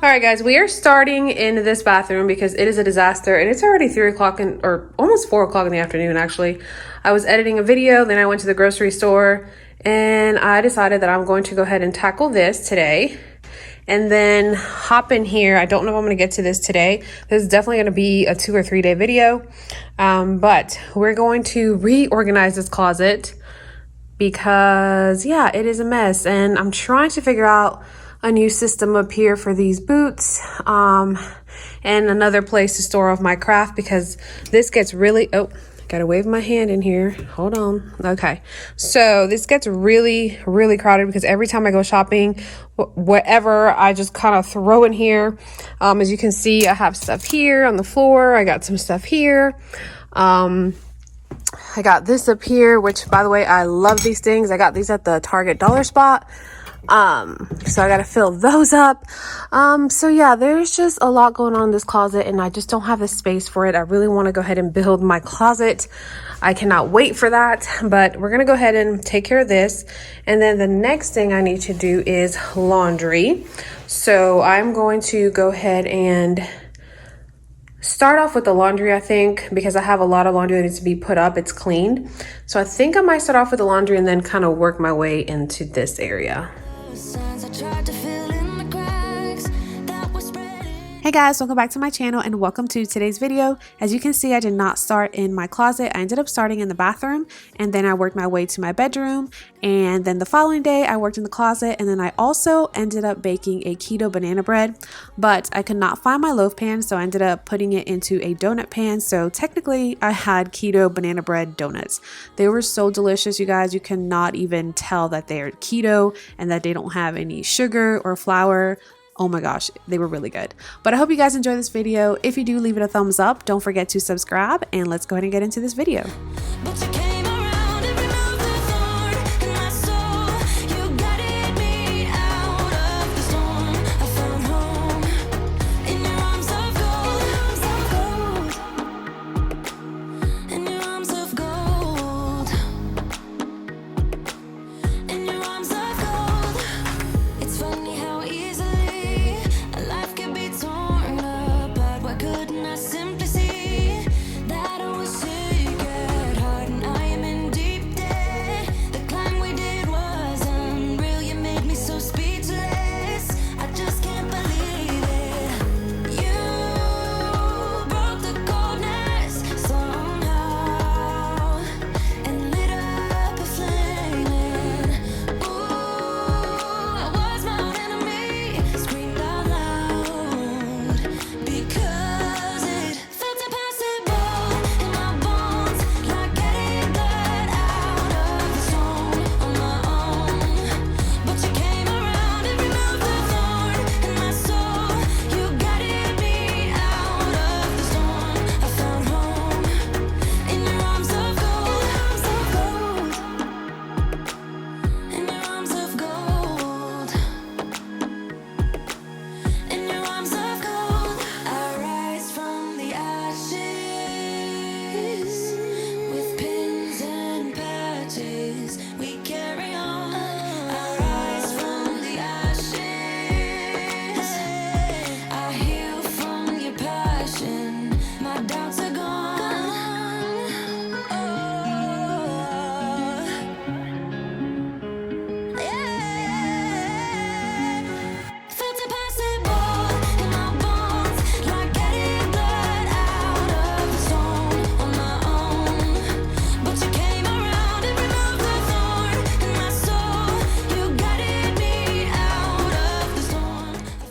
All right, guys, we are starting in this bathroom because it is a disaster and it's already 3 o'clock or almost 4 o'clock in the afternoon, actually. I was editing a video, then I went to the grocery store and I decided that I'm going to go ahead and tackle this today and then hop in here. I don't know if I'm going to get to this today. This is definitely going to be a 2 or 3 day video, but we're going to reorganize this closet because, yeah, it is a mess and I'm trying to figure out a new system up here for these boots and another place to store off my craft because this gets really, gotta wave my hand in here, hold on. Okay, so this gets really crowded because every time I go shopping, whatever I just kind of throw in here. As you can see, I have stuff here on the floor. I got some stuff here. I got this up here, which, by the way, I love these things. I got these at the Target dollar spot. So I gotta fill those up. So yeah, there's just a lot going on in this closet and I just don't have the space for it. I really want to go ahead and build my closet. I cannot wait for that, but we're gonna go ahead and take care of this. And then the next thing I need to do is laundry. So I'm going to go ahead and start off with the laundry, I think, because I have a lot of laundry that needs to be put up. It's cleaned. So I think I might start off with the laundry and then kind of work my way into this area. Hey guys, welcome back to my channel and welcome to today's video. As you can see, I did not start in my closet. I ended up starting in the bathroom and then I worked my way to my bedroom, and then the following day I worked in the closet, and then I also ended up baking a keto banana bread, but I could not find my loaf pan, so I ended up putting it into a donut pan. So technically I had keto banana bread donuts. They were so delicious, you guys. You cannot even tell that they're keto and that they don't have any sugar or flour. Oh my gosh, they were really good. But I hope you guys enjoy this video. If you do, leave it a thumbs up. Don't forget to subscribe, and let's go ahead and get into this video.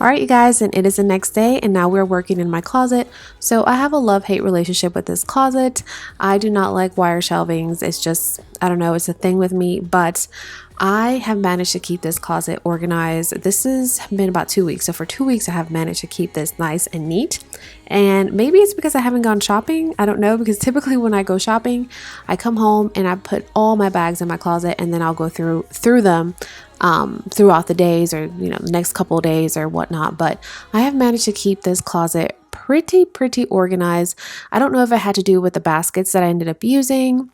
Alright, you guys, and it is the next day and now we're working in my closet. So I have a love-hate relationship with this closet. I do not like wire shelvings. It's just, I don't know, it's a thing with me, but I have managed to keep this closet organized. This has been about 2 weeks. So for 2 weeks, I have managed to keep this nice and neat. And maybe it's because I haven't gone shopping. I don't know, because typically when I go shopping, I come home and I put all my bags in my closet and then I'll go through them throughout the days, or the next couple of days or whatnot. But I have managed to keep this closet pretty organized. I don't know if it had to do with the baskets that I ended up using,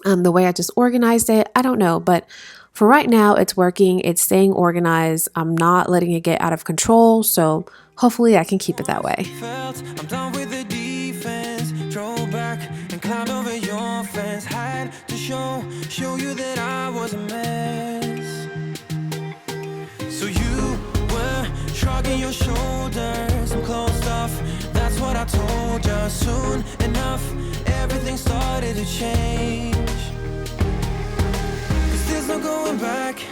the way I just organized it. I don't know, but for right now, it's working. It's staying organized. I'm not letting it get out of control. So hopefully I can keep it that way. I'm done with the defense. Drove back and climbed over your fence. Had to show you that I was a mess. So you were shrugging your shoulders and closed off. That's what I told you. Soon enough, everything started to change. 'Cause there's no going back,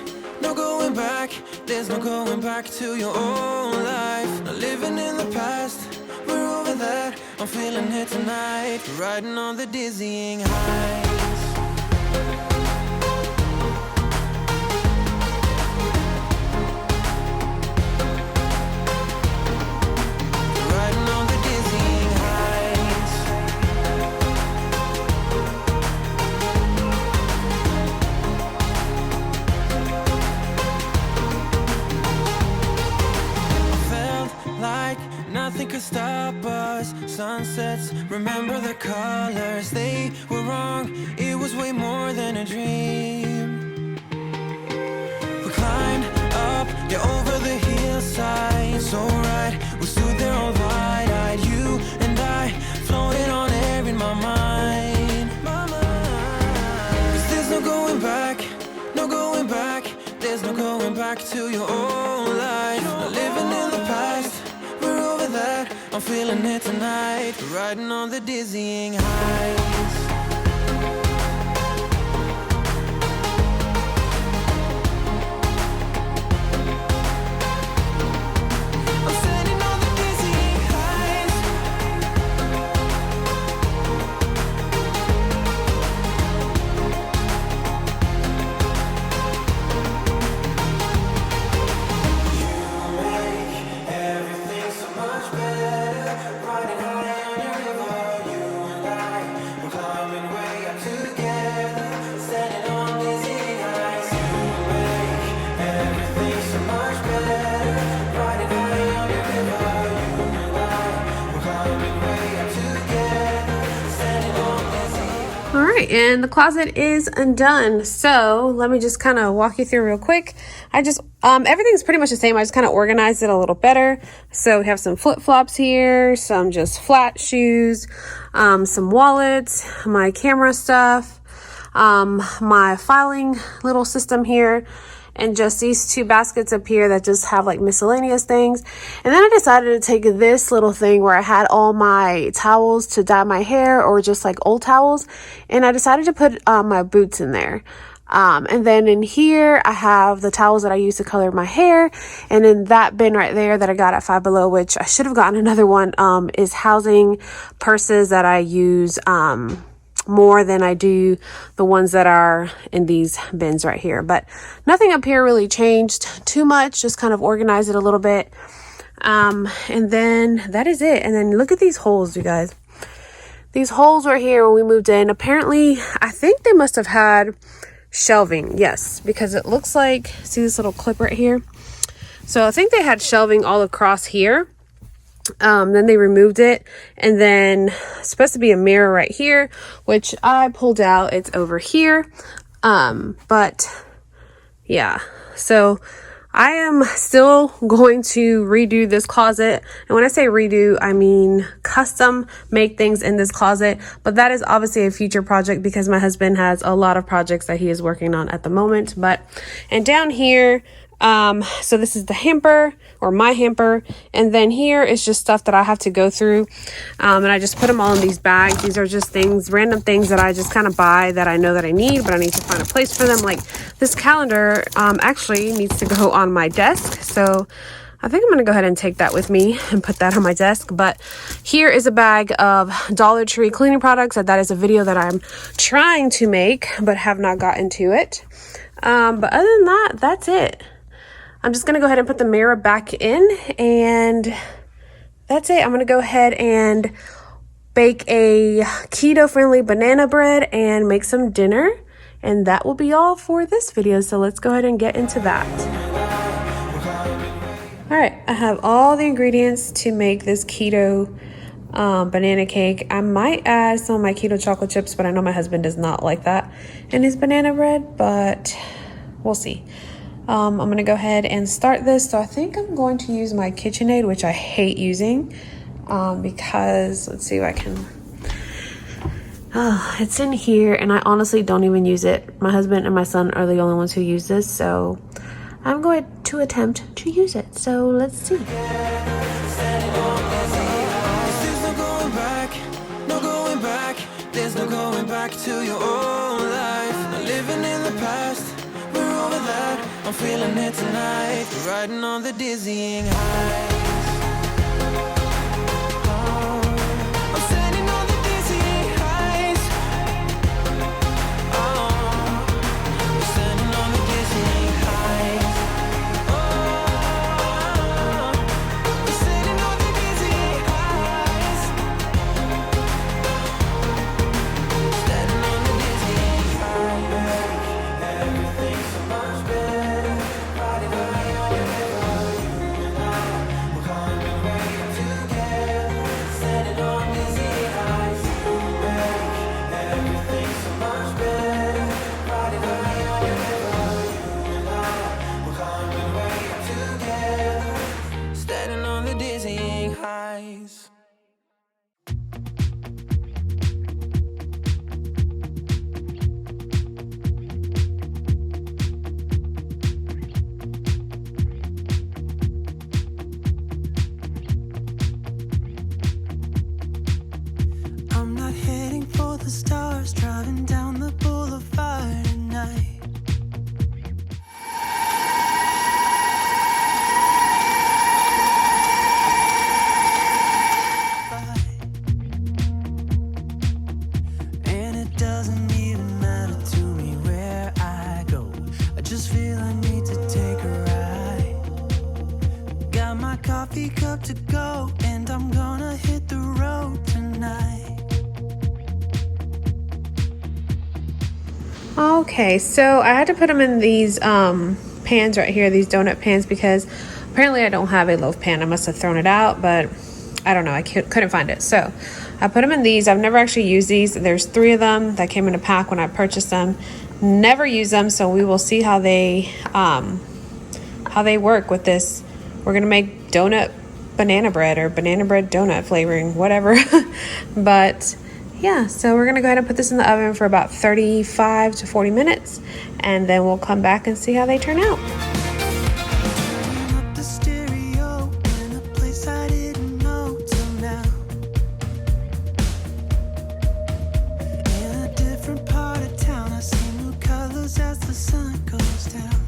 no going back. There's no going back to your old life. Not living in the past, we're over that. I'm feeling it tonight, riding on the dizzying heights. Riding on the dizzying heights. Felt like nothing could stop us. Sunsets, remember the colors. They were wrong, it was way more than a dream. We climbed up, yeah, over the hillside. So right, we stood there all wide-eyed. You and I floated on air in my mind. 'Cause there's no going back, no going back. There's no going back to your old life. Not living in the past, we're over that. I'm feeling it tonight, riding on the dizzying heights. I'm standing on the dizzying heights. Everything so much better, riding high on your river. You and I, we're climbing way up together, standing on dizzying heights. You make everything so much better, riding high on your river. You and I, we're climbing way up together, standing on dizzying heights. All right, and the closet is undone. So let me just kind of walk you through real quick. Everything's pretty much the same. I just kind of organized it a little better. So we have some flip-flops here, some just flat shoes, some wallets, my camera stuff, my filing little system here, and just these two baskets up here that just have like miscellaneous things. And then I decided to take this little thing where I had all my towels to dye my hair, or just like old towels, and I decided to put my boots in there. And then in here, I have the towels that I use to color my hair. And in that bin right there that I got at Five Below, which I should have gotten another one, is housing purses that I use more than I do the ones that are in these bins right here. But nothing up here really changed too much, just kind of organize it a little bit. And then that is it. And then look at these holes, you guys. These holes were here when we moved in. Apparently, I think they must have had shelving. Yes, because it looks like, see this little clip right here? So I think they had shelving all across here. Then they removed it, and then it's supposed to be a mirror right here, which I pulled out. It's over here. But yeah, so I am still going to redo this closet. And when I say redo, I mean custom make things in this closet. But that is obviously a future project because my husband has a lot of projects that he is working on at the moment. And down here, so this is the hamper, or my hamper, and then here is just stuff that I have to go through, and I just put them all in these bags. These are just things, random things that I just kind of buy that I know that I need, but I need to find a place for them. Like this calendar actually needs to go on my desk, so I think I'm gonna go ahead and take that with me and put that on my desk. But here is a bag of Dollar Tree cleaning products. That is a video that I'm trying to make but have not gotten to it. But other than that, that's it. I'm just going to go ahead and put the mirror back in, and that's it. I'm going to go ahead and bake a keto-friendly banana bread and make some dinner, and that will be all for this video. So let's go ahead and get into that. All right, I have all the ingredients to make this keto banana cake. I might add some of my keto chocolate chips, but I know my husband does not like that in his banana bread, but we'll see. I'm gonna go ahead and start this. So I think I'm going to use my KitchenAid, which I hate using, because let's see if I can. Oh, it's in here, and I honestly don't even use it. My husband and my son are the only ones who use this, so I'm going to attempt to use it. So let's see. There's no going back, no going back. There's no going back to your old life. Not living in the past, we're over that. I'm feeling it tonight. We're riding on the dizzying highs. I'm standing on the dizzying highs. We're standing on the dizzying highs. We're standing on the dizzying highs. Standing on the dizzying highs. Everything's so much better. Riding high on your river, you and I. We're climbing way up together. Standing on dizzying highs. Everything's so much better. Riding high on your river, you and I. We're climbing way up together. Standing on the dizzying highs. I'm not heading for the stars, driving down the boulevard tonight. And it doesn't even matter to me where I go. I just feel I need to take a ride. Got my coffee cup to go, and I'm gonna hit the road tonight. Okay, so I had to put them in these pans right here, these donut pans, because apparently I don't have a loaf pan. I must have thrown it out, but I don't know. I couldn't find it. So I put them in these. I've never actually used these. There's 3 of them that came in a pack when I purchased them. Never use them, so we will see how they work with this. We're gonna make donut banana bread or banana bread donut flavoring, whatever. But yeah, so we're gonna go ahead and put this in the oven for about 35 to 40 minutes, and then we'll come back and see how they turn out. Turning up the stereo in a place I didn't know till now. In a different part of town, I see new colors as the sun goes down.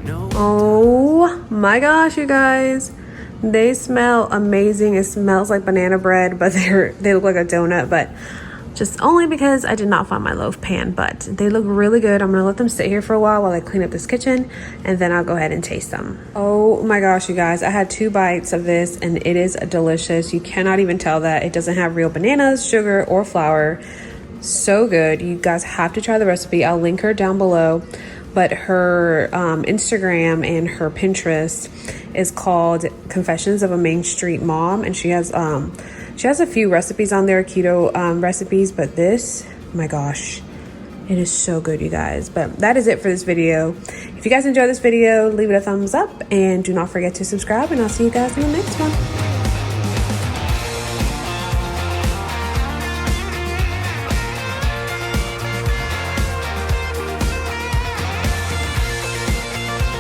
No. Oh my gosh, you guys. They smell amazing. It smells like banana bread, but they look like a donut, but just only because I did not find my loaf pan. But they look really good. I'm gonna let them sit here for a while I clean up this kitchen, and then I'll go ahead and taste them. Oh my gosh, you guys, I had 2 bites of this and it is delicious. You cannot even tell that it doesn't have real bananas, sugar, or flour. So good. You guys have to try the recipe. I'll link her down below. But her Instagram and her Pinterest is called Confessions of a Main Street Mom, and she has a few recipes on there, keto recipes, but this, my gosh, it is so good, you guys. But that is it for this video. If you guys enjoyed this video, leave it a thumbs up, and do not forget to subscribe, and I'll see you guys in the next one.